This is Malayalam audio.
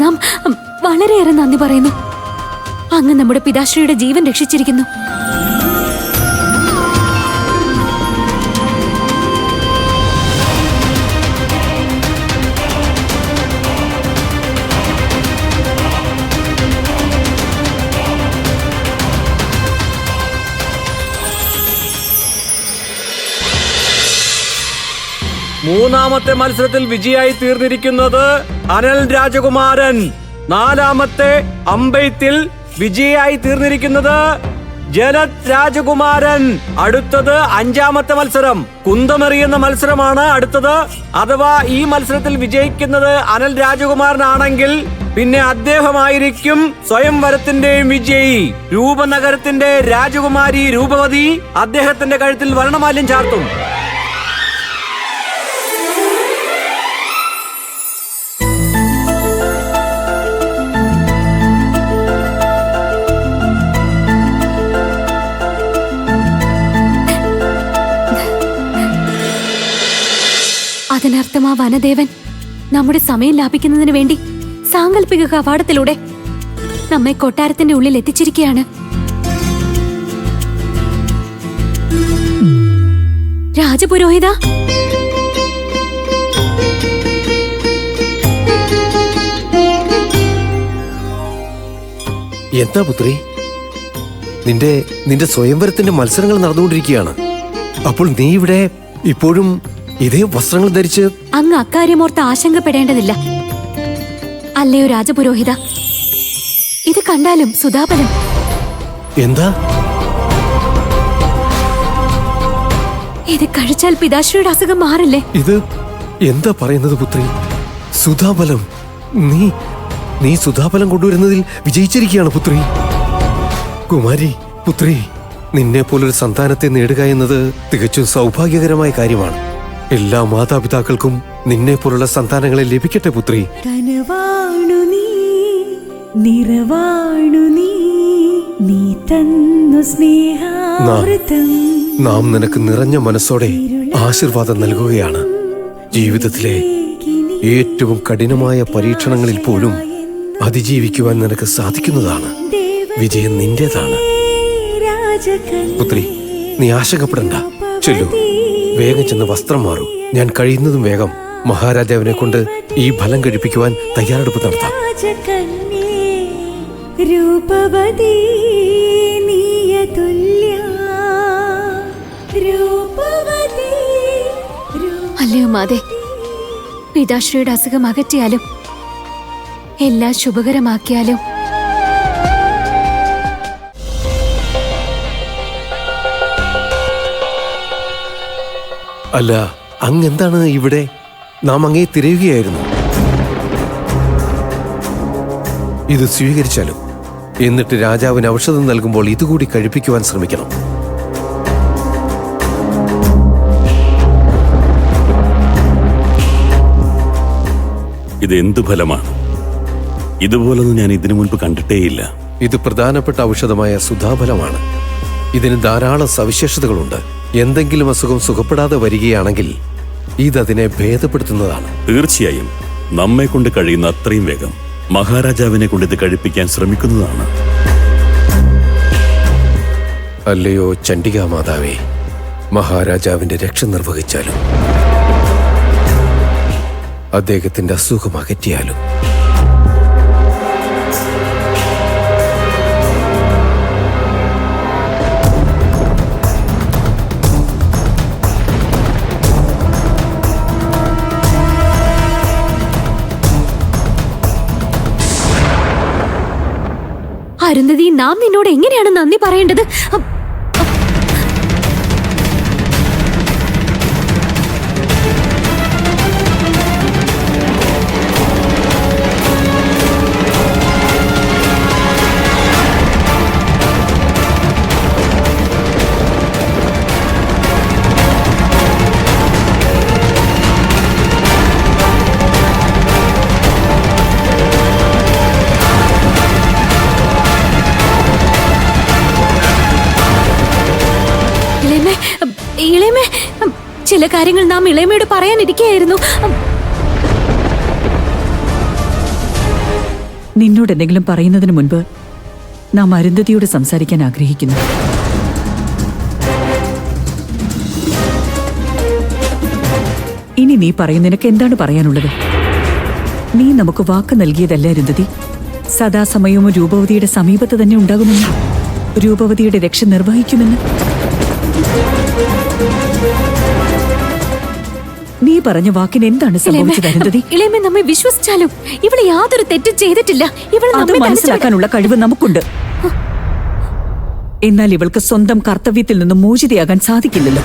നാം വളരെയേറെ നന്ദി പറയുന്നു. അങ്ങ് നമ്മുടെ പിതാശ്രീയുടെ ജീവൻ രക്ഷിച്ചിരിക്കുന്നു. മൂന്നാമത്തെ മത്സരത്തിൽ വിജയായി തീർന്നിരിക്കുന്നത് അനൽ രാജകുമാരൻ. നാലാമത്തെ അമ്പെയ്ത്തിൽ വിജയായി തീർന്നിരിക്കുന്നത് ജലത് രാജകുമാരൻ. അടുത്തത് അഞ്ചാമത്തെ മത്സരം കുന്തമെറിയുന്ന മത്സരമാണ് അടുത്തത്. അഥവാ ഈ മത്സരത്തിൽ വിജയിക്കുന്നത് അനൽ രാജകുമാരനാണെങ്കിൽ പിന്നെ അദ്ദേഹമായിരിക്കും സ്വയംവരത്തിന്റെയും വിജയി. രൂപനഗരത്തിന്റെ രാജകുമാരി രൂപവതി അദ്ദേഹത്തിന്റെ കഴുത്തിൽ വർണ്ണമാല്യം ചാർത്തും. അതിനർത്ഥം ആ വനദേവൻ നമ്മുടെ സമയം ലാഭിക്കുന്നതിന് വേണ്ടി സാങ്കല്പിക കവാടത്തിലൂടെ നമ്മെ കൊട്ടാരത്തിന്റെ ഉള്ളിൽ എത്തിച്ചിരിക്കുകയാണ്. രാജപുരോഹിത, എന്താ പുത്രി, നിന്റെ സ്വയംവരത്തിന്റെ മത്സരങ്ങൾ നടന്നുകൊണ്ടിരിക്കുകയാണ്. അപ്പോൾ നീ ഇവിടെ ഇപ്പോഴും ഇതേ വസ്ത്രങ്ങൾ ധരിച്ച്? അങ്ങ് അക്കാര്യമോർത്ത് ആശങ്കപ്പെടേണ്ടതില്ല. അല്ലയോ രാജപുരോഹിത, ഇത് കണ്ടാലും സുധാബലം. എന്താ ഇത് കഴിച്ചാൽ പിതാശ്രീയുടെ അസുഖം മാറില്ലേ? ഇത് എന്താ പറയുന്നത് പുത്രി? സുധാബലം? നീ സുധാബലം കൊണ്ടുവരുന്നതിൽ വിജയിച്ചിരിക്കുകയാണ് പുത്രി. കുമാരി പുത്രി, നിന്നെ പോലൊരു സന്താനത്തെ നേടുക എന്നത് തികച്ചും സൗഭാഗ്യകരമായ കാര്യമാണ്. എല്ലാ മാതാപിതാക്കൾക്കും നിന്നെ പോലുള്ള സന്താനങ്ങളെ ലഭിക്കട്ടെ പുത്രി. നാം നിനക്ക് നിറഞ്ഞ മനസ്സോടെ ആശീർവാദം നൽകുകയാണ്. ജീവിതത്തിലെ ഏറ്റവും കഠിനമായ പരീക്ഷണങ്ങളിൽ പോലും അതിജീവിക്കുവാൻ നിനക്ക് സാധിക്കുന്നതാണ്. വിജയം നിന്റേതാണ് പുത്രി. നീ ആശങ്കപ്പെടണ്ട. ചെല്ലു, വേഗം ചെന്ന് വസ്ത്രം മാറൂ. ഞാൻ കഴിയുന്നതും വേഗം മഹാരാജാവിനെ കൊണ്ട് ഈ ഫലം കഴിപ്പിക്കുവാൻ തയ്യാറെടുപ്പ് നടത്താം. അല്ലയോ മാതേ, പിതാശ്രീയുടെ അസുഖം അകറ്റിയാലും എല്ലാം ശുഭകരമാക്കിയാലും അല്ല, അങ്ങെന്താണ് ഇവിടെ? നാം അങ്ങേ തിരയുകയായിരുന്നു. ഇത് സ്വീകരിച്ചാലും എന്നിട്ട് രാജാവിന് ഔഷധം നൽകുമ്പോൾ ഇതുകൂടി കഴിപ്പിക്കുവാൻ ശ്രമിക്കണം. ഇത് എന്തു ഫലമാണ്? ഇതുപോലൊന്നും ഞാൻ ഇതിനു മുൻപ് കണ്ടിട്ടേയില്ല. ഇത് പ്രധാനപ്പെട്ട ഔഷധമായ സുധാഫലമാണ്. ഇതിന് ധാരാളം സവിശേഷതകളുണ്ട്. എന്തെങ്കിലും അസുഖം സുഖപ്പെടാതെ വരികയാണെങ്കിൽ ഇതതിനെ ഭേദപ്പെടുത്തുന്നതാണ്. തീർച്ചയായും നമ്മെ കൊണ്ട് കഴിയുന്ന അത്രയും വേഗം മഹാരാജാവിനെ കൊണ്ട് ഇത് കഴിപ്പിക്കാൻ ശ്രമിക്കുന്നതാണ്. അല്ലയോ ചണ്ഡികാ മാതാവേ, മഹാരാജാവിന്റെ രക്ഷ നിർവഹിച്ചാലും അദ്ദേഹത്തിന്റെ അസുഖം അകറ്റിയാലും അരുന്ധതി, നാം നിന്നോട് എങ്ങനെയാണ് നന്ദി പറയേണ്ടത്? ഇളയമേ, ചില കാര്യങ്ങൾ നാം ഇളയമയോട് പറയാനിരിക്കുകയായിരുന്നു. നിന്നോട് എന്തെങ്കിലും പറയുന്നതിന് മുൻപ് നാം അരുന്ധതിയോട് സംസാരിക്കാൻ ആഗ്രഹിക്കുന്നു. ഇനി നീ പറയും, നിനക്ക് എന്താണ് പറയാനുള്ളത്? നീ നമുക്ക് വാക്ക് നൽകിയതല്ല അരുന്ധതി, സദാസമയവും രൂപവതിയുടെ സമീപത്ത് തന്നെ ഉണ്ടാകുമെന്ന്, രൂപവതിയുടെ രക്ഷ നിർവഹിക്കുമെന്ന്. നീ പറഞ്ഞ വാക്കിന് എന്താണ് സംഭവിച്ചത് അരുന്ധതി? ഇളയമേ നമ്മെ വിശ്വസിച്ചാലും ഇവള് യാതൊരു തെറ്റും ചെയ്തിട്ടില്ല. ഇവള് അത് നമ്മെ മനസ്സിലാക്കാനുള്ള കഴിവ് നമുക്കുണ്ട്. എന്നാൽ ഇവൾക്ക് സ്വന്തം കർത്തവ്യത്തിൽ നിന്നും മോചിതയാകാൻ സാധിക്കില്ലല്ലോ.